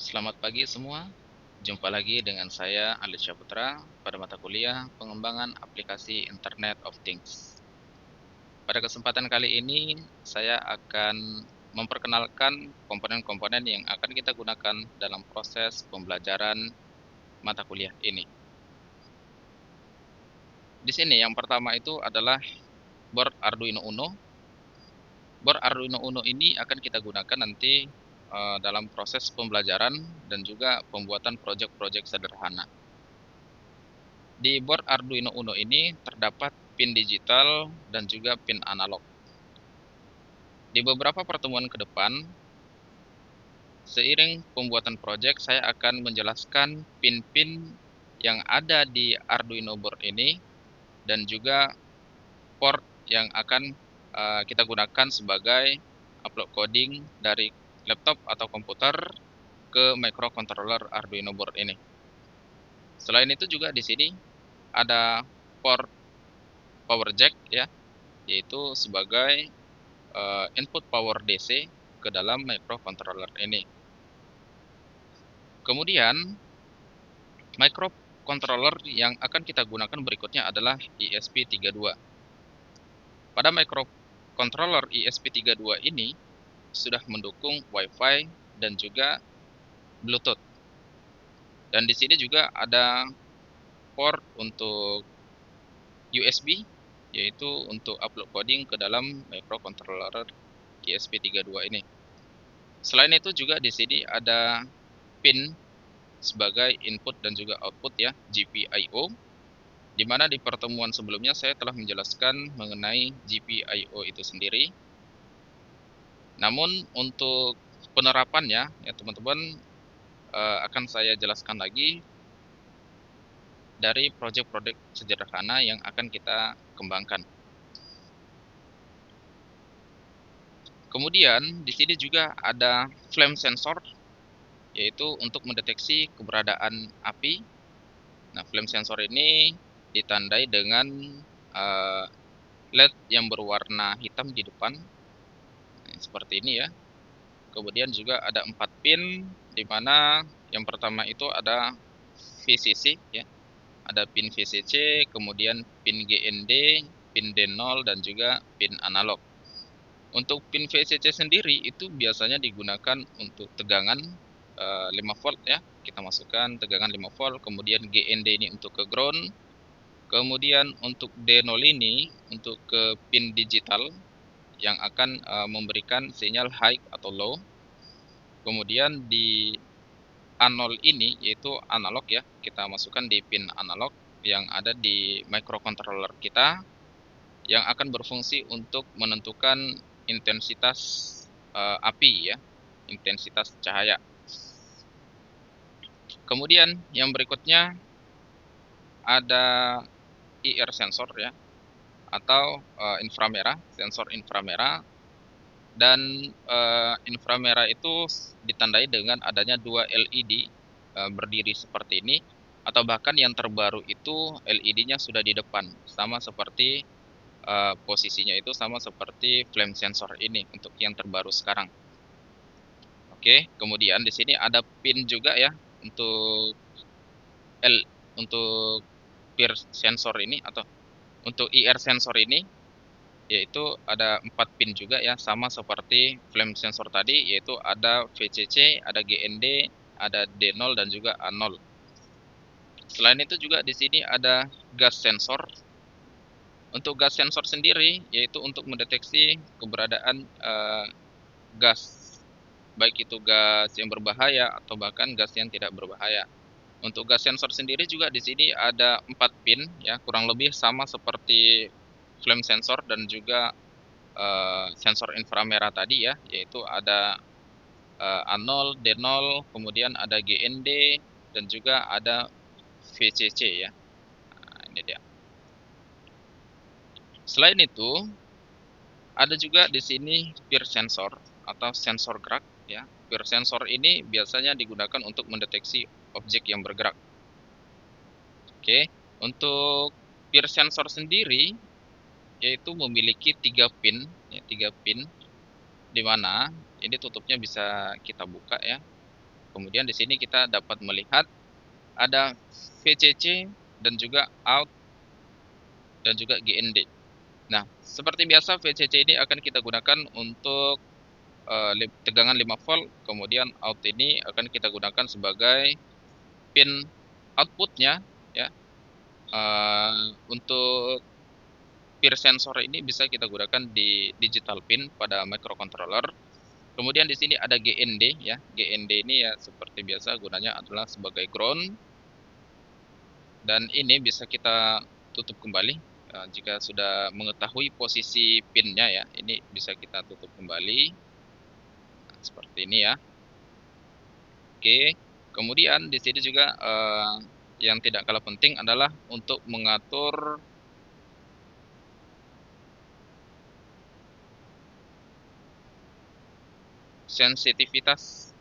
Selamat pagi semua. Jumpa lagi dengan saya Alit Syaputra pada mata kuliah Pengembangan Aplikasi Internet of Things. Pada kesempatan kali ini saya akan memperkenalkan komponen-komponen yang akan kita gunakan dalam proses pembelajaran mata kuliah ini. Di sini yang pertama itu adalah board Arduino Uno. Board Arduino Uno ini akan kita gunakan nanti dalam proses pembelajaran dan juga pembuatan proyek-proyek sederhana. Di board Arduino Uno ini terdapat pin digital dan juga pin analog. Di beberapa pertemuan ke depan, seiring pembuatan proyek, saya akan menjelaskan pin-pin yang ada di Arduino board ini dan juga port yang akan kita gunakan sebagai upload coding dari laptop atau komputer ke microcontroller Arduino board ini. Selain itu juga di sini ada port power jack ya, yaitu sebagai input power DC ke dalam microcontroller ini. Kemudian microcontroller yang akan kita gunakan berikutnya adalah ESP32. Pada microcontroller ESP32 ini sudah mendukung Wi-Fi dan juga Bluetooth. Dan di sini juga ada port untuk USB, yaitu untuk upload coding ke dalam microcontroller ESP32 ini. Selain itu juga di sini ada pin sebagai input dan juga output ya, GPIO, di mana di pertemuan sebelumnya saya telah menjelaskan mengenai GPIO itu sendiri. Namun untuk penerapannya ya teman-teman akan saya jelaskan lagi dari proyek-proyek sederhana yang akan kita kembangkan. Kemudian di sini juga ada flame sensor, yaitu untuk mendeteksi keberadaan api. Nah, flame sensor ini ditandai dengan LED yang berwarna hitam di depan, seperti ini ya. Kemudian juga ada 4 pin, di mana yang pertama itu ada VCC ya. Ada pin VCC, kemudian pin GND, pin D0 dan juga pin analog. Untuk pin VCC sendiri itu biasanya digunakan untuk tegangan 5 volt ya. Kita masukkan tegangan 5 volt, kemudian GND ini untuk ke ground. Kemudian untuk D0 ini untuk ke pin digital yang akan memberikan sinyal high atau low. Kemudian di A0 ini yaitu analog ya, kita masukkan di pin analog yang ada di microcontroller kita yang akan berfungsi untuk menentukan intensitas api ya, intensitas cahaya. Kemudian yang berikutnya ada IR sensor ya, atau inframerah, sensor inframerah. Dan inframerah itu ditandai dengan adanya 2 LED berdiri seperti ini, atau bahkan yang terbaru itu LED-nya sudah di depan, sama seperti posisinya itu sama seperti flame sensor ini untuk yang terbaru sekarang. Oke, kemudian di sini ada pin juga ya untuk peer sensor ini atau untuk IR sensor ini, yaitu ada 4 pin juga ya, sama seperti flame sensor tadi, yaitu ada VCC, ada GND, ada D0 dan juga A0. Selain itu juga di sini ada gas sensor. Untuk gas sensor sendiri yaitu untuk mendeteksi keberadaan gas, baik itu gas yang berbahaya atau bahkan gas yang tidak berbahaya. Untuk gas sensor sendiri juga di sini ada 4 pin ya, kurang lebih sama seperti flame sensor dan juga sensor inframerah tadi ya, yaitu ada A0, D0, kemudian ada GND dan juga ada VCC ya. Nah, ini dia. Selain itu, ada juga di sini peer sensor atau sensor gerak ya. Peer sensor ini biasanya digunakan untuk mendeteksi objek yang bergerak. Oke, untuk peer sensor sendiri yaitu memiliki 3 pin di mana ini tutupnya bisa kita buka ya. kemudian di sini kita dapat melihat ada VCC dan juga out dan juga GND. Nah, seperti biasa VCC ini akan kita gunakan untuk tegangan 5 volt, kemudian out ini akan kita gunakan sebagai pin outputnya ya. Untuk peer sensor ini bisa kita gunakan di digital pin pada microcontroller. Kemudian di sini ada GND ya. GND ini ya seperti biasa gunanya adalah sebagai ground. Dan ini bisa kita tutup kembali jika sudah mengetahui posisi pinnya ya. Ini bisa kita tutup kembali seperti ini ya. Oke. Kemudian di sini juga yang tidak kalah penting adalah untuk mengatur sensitivitas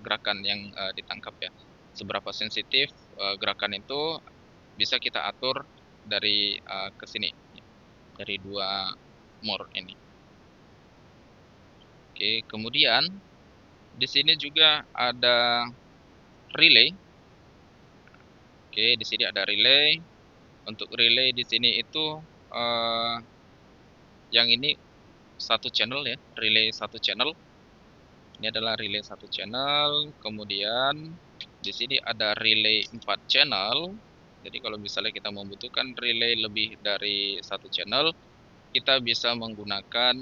gerakan yang ditangkap ya. Seberapa sensitif gerakan itu bisa kita atur dari ke sini, dari dua more ini. Oke, kemudian di sini juga ada relay. Oke, di sini ada relay. Untuk relay di sini itu yang ini satu channel ya, relay satu channel. Ini adalah relay satu channel. Kemudian di sini ada relay 4 channel. Jadi kalau misalnya kita membutuhkan relay lebih dari satu channel, kita bisa menggunakan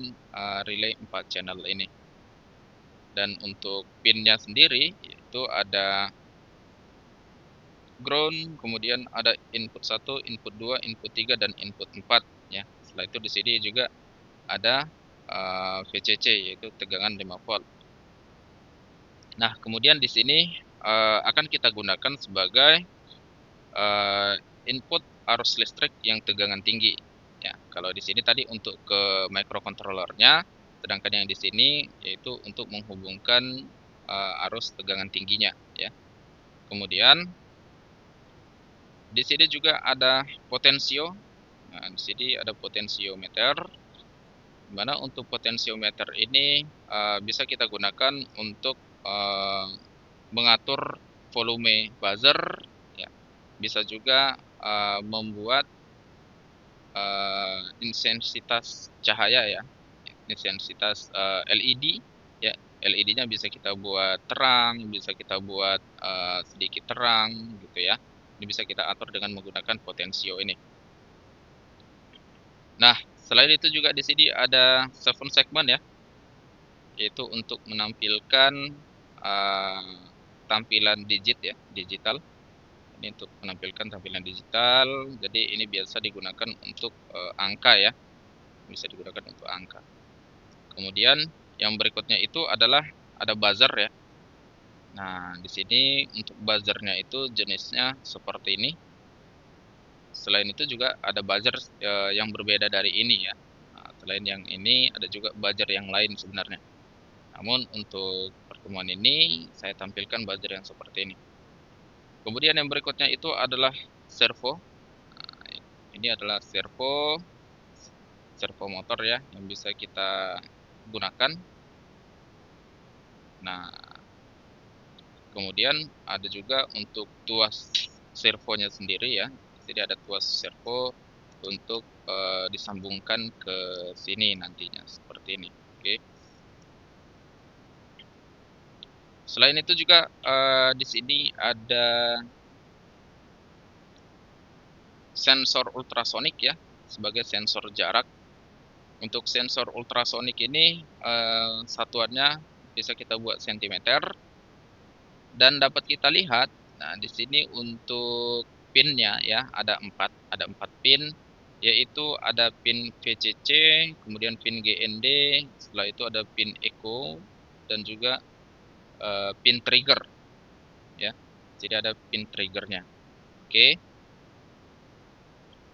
relay 4 channel ini. Dan untuk pinnya sendiri itu ada ground, kemudian ada input 1, input 2, input 3 dan input 4 ya. Setelah itu di sini juga ada VCC yaitu tegangan 5 volt. Nah, kemudian di sini akan kita gunakan sebagai input arus listrik yang tegangan tinggi. Ya, kalau di sini tadi untuk ke microcontrollernya, sedangkan yang di sini yaitu untuk menghubungkan arus tegangan tingginya. Ya. Kemudian di sini juga ada potensio. Nah, di sini ada potensiometer. Di mana untuk potensiometer ini bisa kita gunakan untuk mengatur volume buzzer, ya. Bisa juga membuat intensitas cahaya ya, intensitas LED ya. LED-nya bisa kita buat terang, bisa kita buat sedikit terang gitu ya. Ini bisa kita atur dengan menggunakan potensio ini. Nah, selain itu juga di sini ada 7 segment ya, yaitu untuk menampilkan tampilan digit ya, digital. Ini untuk menampilkan tampilan digital. Jadi ini biasa digunakan untuk angka ya, bisa digunakan untuk angka. Kemudian yang berikutnya itu adalah ada buzzer ya. Nah, di sini untuk buzzernya itu jenisnya seperti ini. Selain itu juga ada buzzer yang berbeda dari ini ya. Nah, selain yang ini ada juga buzzer yang lain sebenarnya. Namun untuk pertemuan ini saya tampilkan buzzer yang seperti ini. Kemudian yang berikutnya itu adalah servo. Nah, ini adalah servo motor ya yang bisa kita gunakan. Nah, kemudian ada juga untuk tuas servonya sendiri ya. Jadi ada tuas servo untuk disambungkan ke sini nantinya seperti ini. Oke. Selain itu juga di sini ada sensor ultrasonik ya sebagai sensor jarak. Untuk sensor ultrasonik ini satuannya bisa kita buat cm dan dapat kita lihat. Nah, di sini untuk pinnya ya ada 4 pin, yaitu ada pin VCC, kemudian pin GND, setelah itu ada pin echo dan juga pin trigger ya. Jadi ada pin triggernya. Oke.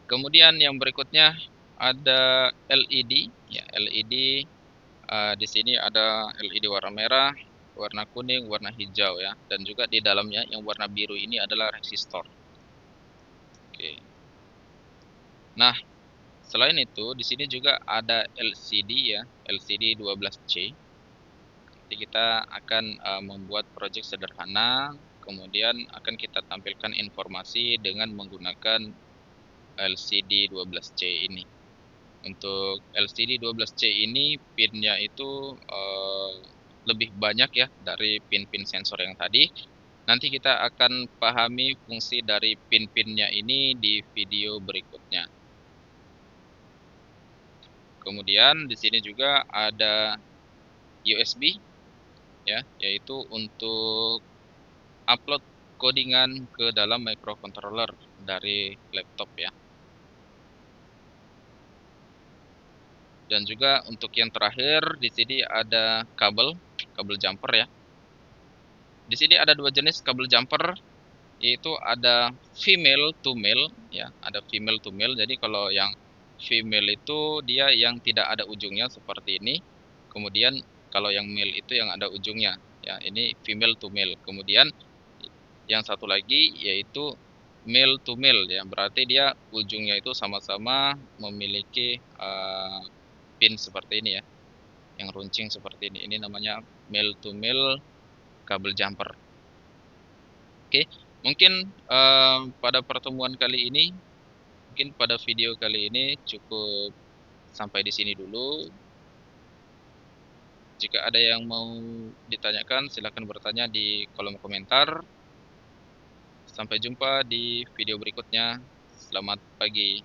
Kemudian yang berikutnya ada LED ya, LED di sini ada LED warna merah, warna kuning, warna hijau ya, dan juga di dalamnya yang warna biru ini adalah resistor. Oke. Nah, selain itu di sini juga ada LCD ya, LCD 12C. Nanti kita akan membuat project sederhana, kemudian akan kita tampilkan informasi dengan menggunakan LCD 12C ini. Untuk LCD 12C ini pinnya itu lebih banyak ya dari pin-pin sensor yang tadi. Nanti kita akan pahami fungsi dari pin-pinnya ini di video berikutnya. Kemudian di sini juga ada USB ya, yaitu untuk upload codingan ke dalam microcontroller dari laptop ya. Dan juga untuk yang terakhir di sini ada kabel jumper ya. Di sini ada dua jenis kabel jumper, yaitu ada female to male ya, ada female to male. Jadi kalau yang female itu dia yang tidak ada ujungnya seperti ini. Kemudian kalau yang male itu yang ada ujungnya ya, ini female to male. Kemudian yang satu lagi yaitu male to male ya, berarti dia ujungnya itu sama-sama memiliki pin seperti ini ya, yang runcing seperti ini. Ini namanya male to male kabel jumper. Oke, mungkin pada pertemuan kali ini, mungkin pada video kali ini cukup sampai di sini dulu. Jika ada yang mau ditanyakan, silakan bertanya di kolom komentar. Sampai jumpa di video berikutnya. Selamat pagi.